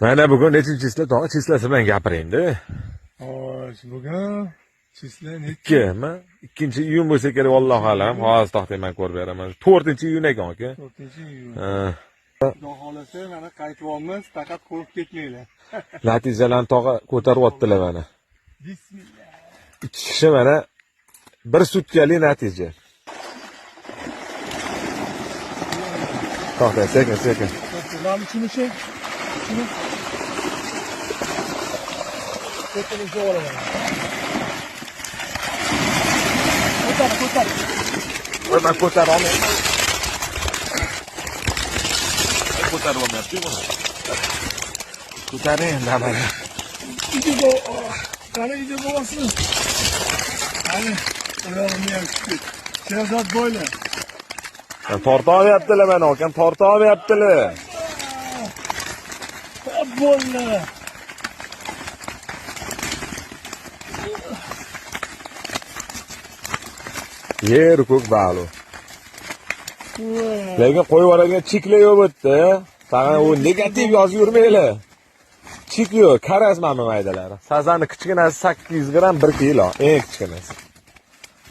Mana bugun nechinchi chisla? Tog'a chislasi bilan gapiring-da. Xo'sh, bugun chisla nechi? 2mi? 2-iyun bo'lsa kerak, vallohu alam. Hozir to'xtang, men ko'rib beraman. 4-iyun ekan aka. 4-iyun. Ha. Xudo xolasa mana qaytyapmiz, faqat qo'rqib ketmanglar. Natijalarni tog'a ko'taryaptilar mana. Bismillah. 2 kishi mana 1 sutkalik natija. To'xtang, sekin. Lan şunu çek. Şunu. Kötünü zorlayalım. Kotar. Ben ko'taraman. Ko'taryapti buni. Ko'taring, mana. İyice bu. Kana iyice babasını. Hani. Ayağım yakıştı. Şehzat böyle. Tortayaptilar mana akam, tortayaptilar. Böyle. Yer ko'k balo. Lekin qo'yib yuborgan chiklar yo'q bu yerda. Tag'in u negativ yozib yurmanglar. Chik yo'q, karaz mana maydalari. Sazanni kichkinasi 800 gram 1 kilo, eng kichkinasi.